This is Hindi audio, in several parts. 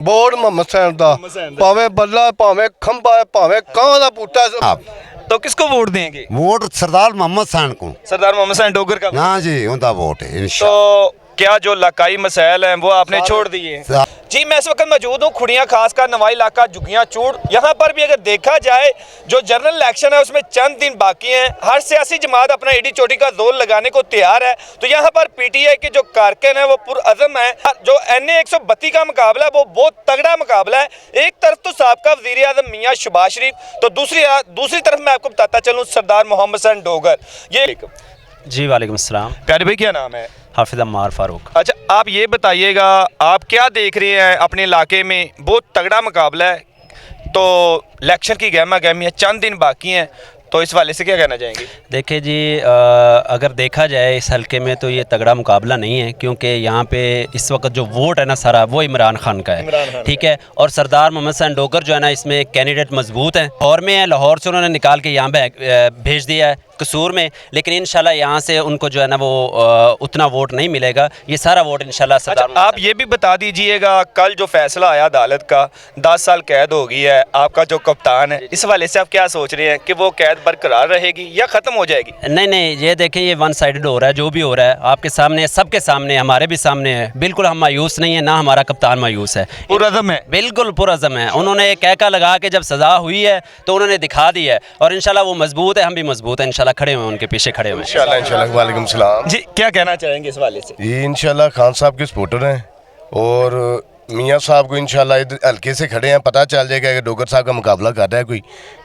बोर्ड मोहम्मद सैन दा भावे बल्ला भावे खंबा है भावे कां दा बूटा तो किसको वोट देंगे? वोट सरदार मोहम्मद सैन को। सरदार मोहम्मद सैन डोगर का। हाँ जी, उनका वोट है तो क्या जो इलाकाई मसाइल हैं वो आपने छोड़ दिए? जी, मैं इस वक्त मौजूद हूँ खुड़ियाँ खासकर नवाई इलाका झुग्गियाँ चूड़। यहाँ पर भी अगर देखा जाए जो जनरल इलेक्शन है उसमें चंद दिन बाकी हैं। हर सियासी जमात अपना एडी चोटी का जोर लगाने को तैयार है। तो यहाँ पर पीटीआई के जो कारकुन है वो पुरअज़म है। जो NA 132 का मुकाबला है वो बहुत तगड़ा मुकाबला है। एक तरफ तो साबका वज़ीर आज़म मियाँ शहबाज शरीफ, तो दूसरी तरफ मैं आपको बताता चलूँ सरदार मोहम्मद सैन डोगर। ये जी वालेकुम अस्सलाम। प्यारे भाई क्या नाम है? हाफिज़ अम्मार फ़ारूक। अच्छा, आप ये बताइएगा आप क्या देख रहे हैं अपने इलाके में? बहुत तगड़ा मुकाबला है, तो इलेक्शन की गहमा गहमी है, चंद दिन बाकी हैं, तो इस वाले से क्या कहना चाहेंगे? देखिए जी, अगर देखा जाए इस हलके में तो ये तगड़ा मुकाबला नहीं है, क्योंकि यहाँ पे इस वक्त जो वोट है ना सारा वो इमरान खान का है, ठीक है। और सरदार मोहम्मद सैन डोगर जो है ना इसमें कैंडिडेट मजबूत हैं। लाहौर में है, लाहौर से उन्होंने निकाल के यहाँ भेज दिया है कसूर में, लेकिन इंशाल्लाह यहाँ से उनको जो है ना वो उतना वोट नहीं मिलेगा। ये सारा वोट इंशाल्लाह सरदार। अच्छा, आप ये भी बता दीजिएगा कल जो फैसला आया अदालत का 10 साल कैद हो गई है, आपका जो कप्तान है, इस वाले से आप क्या सोच रहे हैं कि वो कैद बरकरार रहेगी या ख़त्म हो जाएगी? नहीं, ये देखें, ये वन साइडेड हो रहा है। जो भी हो रहा है आपके सामने, सबके सामने, हमारे भी सामने है। बिल्कुल हम मायूस नहीं है, ना हमारा कप्तान मायूस है, पुरअज़म है, बिल्कुल पुरअज़म है। उन्होंने एक कहका लगा के जब सज़ा हुई है तो उन्होंने दिखा दी है, और इंशाल्लाह वो मजबूत है, हम भी मजबूत हैं इंशाल्लाह, खड़े हुए उनके पीछे खड़े हुए इंशाल्लाह। वालेकुम सलाम जी, क्या कहना चाहेंगे इस वाले से? ये इंशाल्लाह खान साहब के सपोर्टर हैं और मियाँ साहब को इंशाल्लाह इधर हल्के से खड़े हैं, पता चल जाएगा कि डोगर साहब का मुकाबला कर रहा है कोई,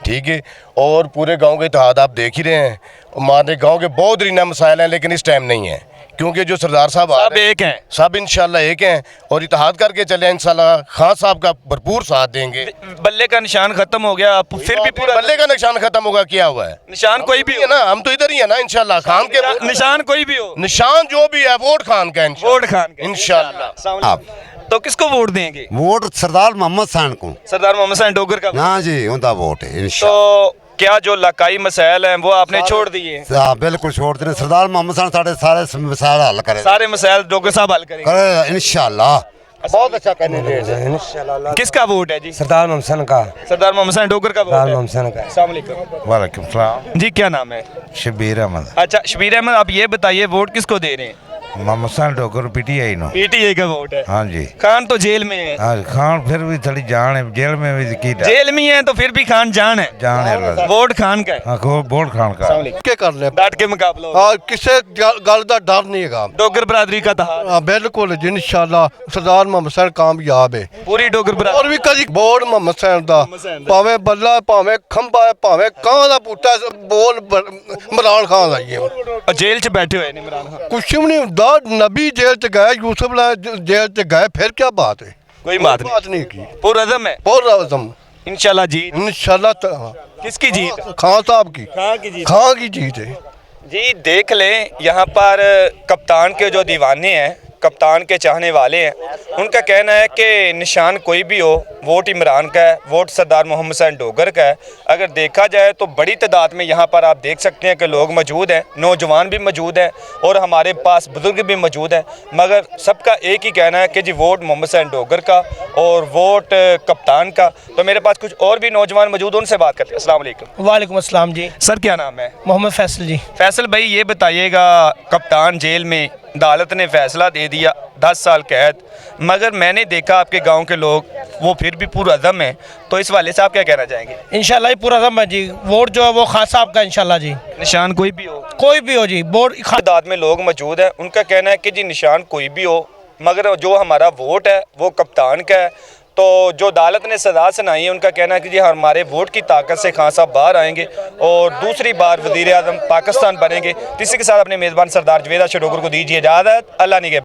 ठीक है। और पूरे गांव के इत्तेहाद आप देख ही रहे हैं। हमारे गांव के बहुत रीना मसाइल हैं, लेकिन इस टाइम नहीं है, क्योंकि जो सरदार साहब सब एक हैं, सब इंशाल्लाह एक हैं और इत्तेहाद करके चले इंशाल्लाह। खान साहब का भरपूर साथ देंगे। बल्ले का निशान खत्म हो गया, फिर भी पूरा बल्ले का निशान खत्म होगा, क्या हुआ है? निशान कोई भी है ना, हम तो इधर ही है ना इंशाल्लाह। खान के निशान कोई भी हो, निशान जो भी है वोट खान का, वोट खान का इंशाल्लाह। आप तो किसको वोट देंगे? वोट सरदार मोहम्मद सैन को। सरदार मोहम्मद सैन डोगर का। हाँ जी, उनका वोट है इंशाल्लाह। तो क्या जो इलाकाई मसाइल हैं वो आपने छोड़ दिए? बिल्कुल छोड़ देने। सरदार मोहम्मद सैन सारे मसाइल हल करे, सारे मसाइल डोगर साहब हल करेंगे इंशाल्लाह। बहुत अच्छा कैंडिडेट है इंशाल्लाह। किसका वोट है जी? सरदार मोहम्मद सैन का। सरदार मोहम्मद सैन डोगर का वोट है। मोहम्मद सैन का। अस्सलाम वालेकुम। वालेकुम सलाम। जी, क्या नाम है? शबीर अहमद। अच्छा, शबीर अहमद, आप ये बताइए वोट किसको दे रहे हैं? Mohammad Sain Dogar PTI no. PTI का वोट है। हाँ जी। खान तो जेल में है। हाँ, खान फिर भी थोड़ी जान है, जेल में भी की जेल में है तो फिर भी खान जान है, जान है। वोट खान का है। हाँ, वोट खान का। के कर ले डट के मुकाबला होगा। और किसे गल का डर नहीं है। डोगर बरादरी का तहार। हाँ बिल्कुल जी, इंशाल्लाह सरदार मोहम्मद सैन कामयाब है। पूरी डोगर और बरादरी। भी कभी बोर्ड मोहम्मद सैन दा भावे बल्ला भावे खंबा है भावे कां दा बूटा बोल इमरान खान आई है। और जेल च बैठे हुए इमरान खान। कुछ भी नहीं होता, नबी जेल च गए, यूसुफ जेल च गए, फिर क्या बात है? कोई बात नहीं की। पुरअज़म है, बहुत आज़म इंशाल्लाह जीत। इंशाल्लाह। किसकी जीत? खान साहब की। खान की जीत। खान की जीत है जी, देख लें यहाँ पर कप्तान के जो दीवाने हैं, कप्तान के चाहने वाले हैं, उनका कहना है कि निशान कोई भी हो, वोट इमरान का है, वोट सरदार मोहम्मद सैन डोगर का है। अगर देखा जाए तो बड़ी तादाद में यहाँ पर आप देख सकते हैं कि लोग मौजूद हैं, नौजवान भी मौजूद हैं और हमारे पास बुजुर्ग भी मौजूद हैं, मगर सबका एक ही कहना है कि जी वोट मोहम्मद सैन डोगर का और वोट कप्तान का। तो मेरे पास कुछ और भी नौजवान मौजूद, उनसे बात करते हैं। अस्सलाम वालेकुम। वालेकुम अस्सलाम जी। सर, क्या नाम है? मोहम्मद फैसल जी। फैसल भाई, ये बताइएगा कप्तान जेल में, अदालत ने फैसला दे दिया 10 साल कैद, मगर मैंने देखा आपके गांव के लोग वो फिर भी पुरअज़म हैं, तो इस वाले से आप क्या कहना चाहेंगे? इंशाल्लाह ही पूरा है जी, वोट जो है वो खान साहब का इंशाल्लाह जी। निशान कोई भी हो, कोई भी हो जी, वोट तादाद में लोग मौजूद हैं, उनका कहना है कि जी निशान कोई भी हो, मगर जो हमारा वोट है वो कप्तान का है। तो जो अदालत ने सज़ा सुनाई है, उनका कहना है कि जी हमारे वोट की ताकत से खान साहब बाहर आएंगे और दूसरी बार वज़ीर आज़म पाकिस्तान बनेंगे। इसी के साथ अपने मेज़बान सरदार जवेद डोगर को दीजिए इजाज़त। अल्लाह निगहबान।